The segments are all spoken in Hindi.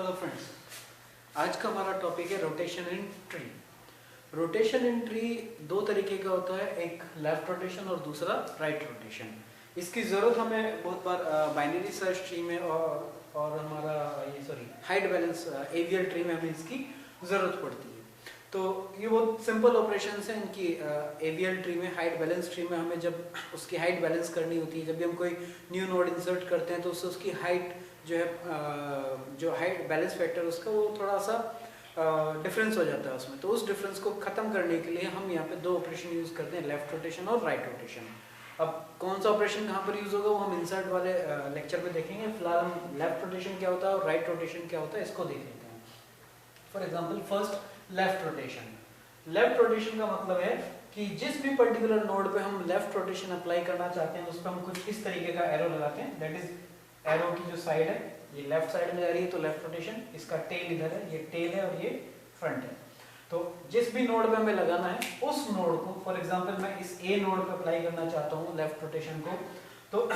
हेलो फ्रेंड्स, आज का हमारा टॉपिक है rotation in tree. Rotation in tree दो तरीके का होता है, एक लेफ्ट रोटेशन और दूसरा राइट रोटेशन। इसकी ज़रूरत हमें बहुत बार बाइनरी सर्च ट्री में और हमारा हाइट बैलेंस एवियल ट्री में हमें इसकी ज़रूरत पड़ती है। तो ये बहुत सिंपल ऑपरेशन है इनकी। एवियल ट्री में, हाइट बैलेंस ट्री में हमें जब उसकी हाइट बैलेंस करनी होती है, जब भी हम कोई न्यू नोड इंसर्ट करते हैं तो उससे उसकी हाइट जो है, जो हाइट बैलेंस फैक्टर उसका वो थोड़ा सा डिफरेंस हो जाता है उसमें। तो उस डिफरेंस को ख़त्म करने के लिए हम यहाँ पे दो ऑपरेशन यूज़ करते हैं, लेफ्ट रोटेशन और राइट रोटेशन। अब कौन सा ऑपरेशन कहाँ पर यूज़ होगा वो हम इंसर्ट वाले लेक्चर में देखेंगे। फिलहाल हम लेफ्ट रोटेशन क्या होता है और राइट रोटेशन क्या होता है इसको देख लेते हैं। For example first left rotation. Left rotation का मतलब है कि जिस भी पर्टिकुलर नोड पे हम लेफ्ट रोटेशन अप्लाई करना चाहते हैं उस पर हम कुछ इस तरीके का एरो लगाते हैं। दैट इज एरो की जो साइड है ये लेफ्ट साइड में जा रही है तो लेफ्ट रोटेशन, इसका टेल इधर है, ये टेल है और ये फ्रंट है। तो जिस भी नोड पे हमें लगाना है उस नोड को, फॉर एग्जांपल मैं इस ए नोड पे अप्लाई करना चाहता हूँ लेफ्ट रोटेशन को, तो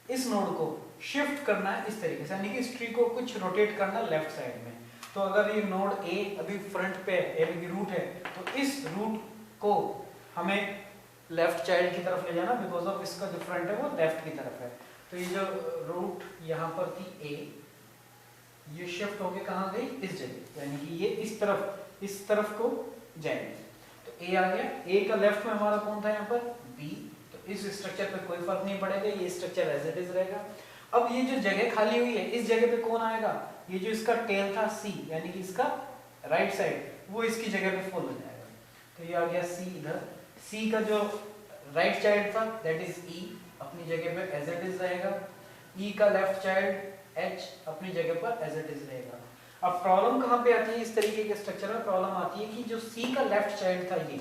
इस नोड को शिफ्ट करना है इस तरीके से, यानी कि इस ट्री को कुछ रोटेट करना लेफ्ट साइड में। तो अगर ये नोड ए अभी फ्रंट पे यानी कि रूट है तो इस रूट को हमें लेफ्ट चाइल्ड की तरफ ले जाना, बिकॉज ऑफ इसका जो फ्रंट है वो लेफ्ट की तरफ है। तो ये जो रूट यहाँ पर थी ए, ये शिफ्ट होके कहाँ गई, इस जगह, यानी कि ये इस तरफ को जाएगी। तो ए आ गया। ए का लेफ्ट में हमारा कौन था यहाँ पर, बी। तो इस स्ट्रक्चर पे कोई फर्क नहीं पड़ेगा, ये स्ट्रक्चर एज इट इज रहेगा। अब ये जो जगह खाली हुई है इस जगह पे कौन आएगा, ये जो इसका टेल था सी, यानी कि इसका राइट साइड, वो इसकी जगह पे फुल हो जाएगा। तो ये आ गया सी इधर। सी का जो राइट चाइल्ड था दैट इज ई, अपनी जगह पे एज इट इज रहेगा। ई का लेफ्ट चाइल्ड एच अपनी जगह पर एज इट इज रहेगा। अब प्रॉब्लम कहाँ पे आती है इस तरीके के स्ट्रक्चर में, प्रॉब्लम आती है कि जो सी का लेफ्ट चाइल्ड था ये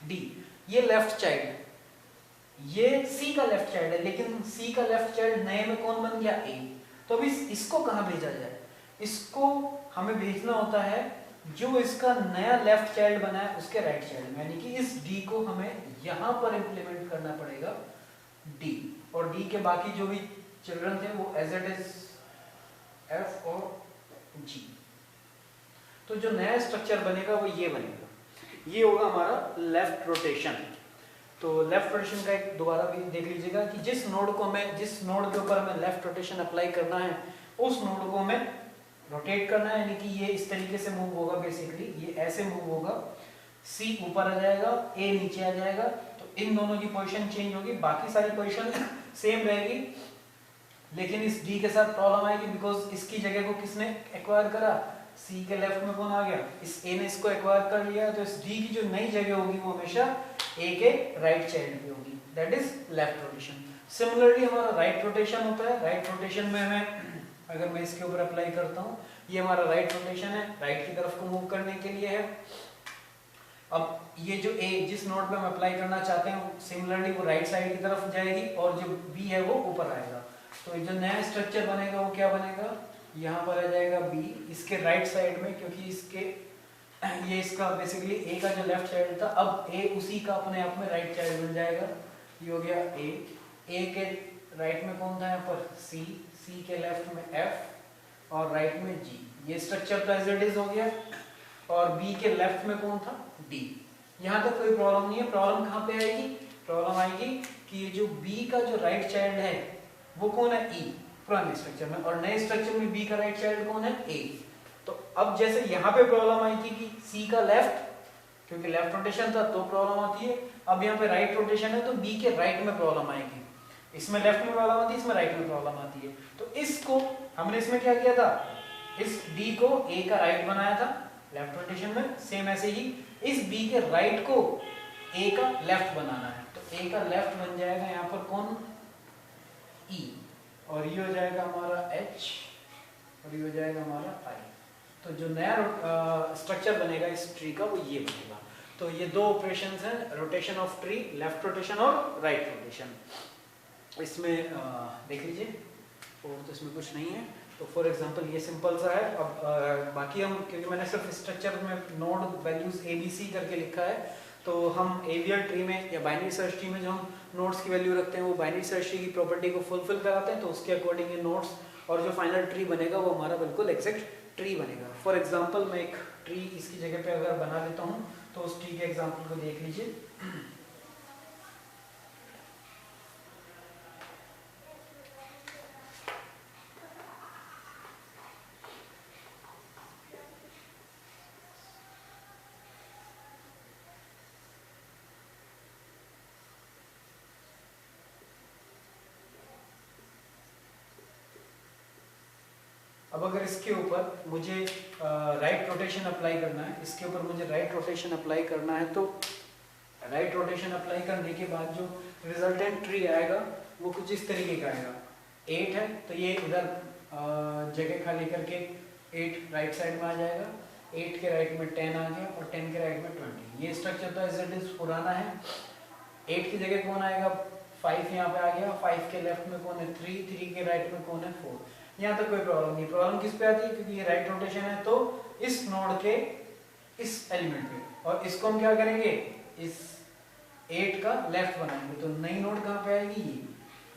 डी, ये लेफ्ट चाइल्ड, ये सी का लेफ्ट चाइल्ड है, लेकिन सी का लेफ्ट चाइल्ड नए में कौन बन गया, ए। तो अभी इसको कहाँ भेजा जाए, इसको हमें भेजना होता है जो इसका नया लेफ्ट चाइल्ड बना है उसके राइट चाइल्ड में, यानी कि इस डी को हमें यहां पर इंप्लीमेंट करना पड़ेगा डी, और डी के बाकी जो भी चिल्ड्रन थे वो एज इट इज एफ और जी। तो जो नया स्ट्रक्चर बनेगा वो ये बनेगा, ये होगा हमारा लेफ्ट रोटेशन। तो लेफ्ट रोटेशन का एक दोबारा भी देख लीजिएगा कि जिस नोड के ऊपर हमें लेफ्ट रोटेशन अप्लाई करना है उस नोड को हमें रोटेट करना है, यानी कि ये इस तरीके से मूव होगा, बेसिकली ये ऐसे मूव होगा, सी ऊपर आ जाएगा, ए नीचे आ जाएगा। तो इन दोनों की पोजीशन चेंज होगी, बाकी सारी पोजीशन सेम रहेगी, लेकिन इस डी के साथ प्रॉब्लम आएगी बिकॉज इसकी जगह को किसने एक्वायर करा, सी के लेफ्ट में कौन आ गया, इस ए ने इसको एक्वायर कर लिया। तो इस डी की जो नई जगह होगी वो हमेशा ए के राइट साइड पे होगी, that is left rotation. Similarly हमारा राइट रोटेशन होता है। राइट रोटेशन में हमें, अगर मैं इसके ऊपर अप्लाई करता हूँ, ये हमारा राइट रोटेशन है, राइट की तरफ को मूव करने के लिए है। अब ये जो ए जिस नोड पे हम अप्लाई करना चाहते हैं सिमिलरली वो राइट साइड की तरफ जाएगी और जो बी है वो ऊपर आएगा। तो जो नया स्ट्रक्चर बनेगा वो क्या बनेगा, यहाँ पर आ जाएगा बी इसके राइट साइड में, क्योंकि ये इसका बेसिकली ए का जो लेफ्ट चाइल्ड था, अब ए उसी का अपने आप में राइट चाइल्ड बन जाएगा। ये हो गया ए के राइट में कौन था यहाँ पर, सी, सी के लेफ्ट में एफ और राइट में जी। ये स्ट्रक्चर तो एज इट इज हो गया। और बी के लेफ्ट में कौन था, डी। यहाँ तक कोई प्रॉब्लम नहीं है। प्रॉब्लम कहाँ पे आएगी, प्रॉब्लम आएगी कि ये जो बी का जो राइट चाइल्ड है वो कौन है, ई, पुराने स्ट्रक्चर में, और नए स्ट्रक्चर में बी का राइट चाइल्ड कौन है, ए। तो अब जैसे यहाँ पे प्रॉब्लम आई थी कि सी का लेफ्ट, क्योंकि लेफ्ट रोटेशन था तो प्रॉब्लम आती है, अब यहाँ पे राइट रोटेशन है तो बी के राइट में प्रॉब्लम आएगी। इसमें लेफ्ट में प्रॉब्लम आती है, इसमें राइट में प्रॉब्लम आती है। तो इसको हमने इसमें क्या किया था, इस डी को ए का राइट बनाया था लेफ्ट रोटेशन में, सेम ऐसे ही इस बी के राइट को ए का लेफ्ट बनाना है। तो ए का लेफ्ट बन जाएगा यहाँ पर कौन, ई, और ये हो जाएगा हमारा एच और ये हो जाएगा हमारा आई। तो जो नया स्ट्रक्चर बनेगा इस ट्री का वो ये बनेगा। तो ये दो ऑपरेशन हैं, rotation of tree, left rotation और राइट रोटेशन। इसमें देख लीजिए, और तो इसमें कुछ नहीं है। तो फॉर एग्जांपल ये सिंपल सा है। अब बाकी हम, क्योंकि मैंने सिर्फ स्ट्रक्चर में node values A B C करके लिखा है, तो हम एवियल ट्री में या बाइनरी सर्च ट्री में जो हम नोड्स की वैल्यू रखते हैं वो बाइनरी सर्च ट्री की प्रॉपर्टी को फुलफिल कराते हैं, तो उसके अकॉर्डिंग ये नोड्स और जो फाइनल ट्री बनेगा वो हमारा बिल्कुल एग्जैक्ट ट्री बनेगा। फॉर एग्जाम्पल मैं एक ट्री इसकी जगह पे अगर बना लेता हूँ तो उस ट्री के एग्जाम्पल को देख लीजिए। अब अगर इसके ऊपर मुझे राइट रोटेशन अप्लाई करना है, इसके ऊपर मुझे राइट रोटेशन अप्लाई करना है, तो राइट रोटेशन अप्लाई करने के बाद जो रिजल्टेंट ट्री आएगा वो कुछ इस तरीके का आएगा। 8 है तो ये इधर जगह खाली करके 8 राइट साइड में आ जाएगा, 8 के राइट में 10 आ गया और 10 के राइट में 20। ये स्ट्रक्चर तो एज इट इज पुराना है। 8 की जगह कौन आएगा, 5 यहाँ पे आ गया, 5 के लेफ्ट में कौन है 3, 3 के राइट में कौन है 4। यहाँ तक कोई प्रॉब्लम नहीं। प्रॉब्लम किस पे आती है, क्योंकि ये राइट रोटेशन है तो इस नोड के इस एलिमेंट पे, और इसको हम क्या करेंगे, इस 8 का लेफ्ट बनाएंगे। तो नई नोड कहाँ पे आएगी,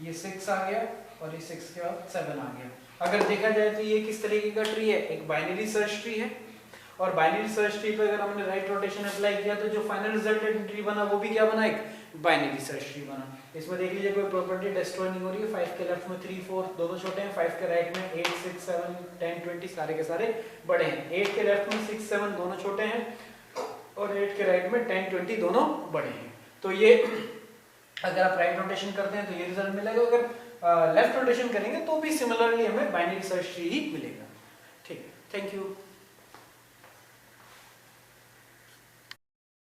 ये 6 आ गया और ये 6 के बाद 7 आ गया। अगर देखा जाए तो ये किस तरीके का ट्री है, एक बाइनरी सर्च ट्री है। और बाइनरी सर्च ट्री पे अगर हमने राइट रोटेशन अप्लाई किया तो जो फाइनल रिजल्टेंट ट्री बना वो भी क्या बना, एक बाइनरी सर्च ट्री बना। इसमें देख लीजिए कोई प्रॉपर्टी डिस्ट्रॉय नहीं हो रही है। 5 के लेफ्ट में 3, 4 दोनों छोटे हैं, 5 के राइट में 8, 6, 7, 10, 20 सारे के सारे बड़े हैं। 8 के लेफ्ट में 6, 7 दोनों छोटे हैं और 8 के राइट में 10, 20 दोनों बड़े हैं। तो ये अगर आप राइट रोटेशन करते हैं तो ये रिजल्ट मिलेगा, अगर लेफ्ट रोटेशन करेंगे तो भी सिमिलरली हमें बाइनरी सर्च ट्री ही मिलेगा। ठीक है, थैंक यू।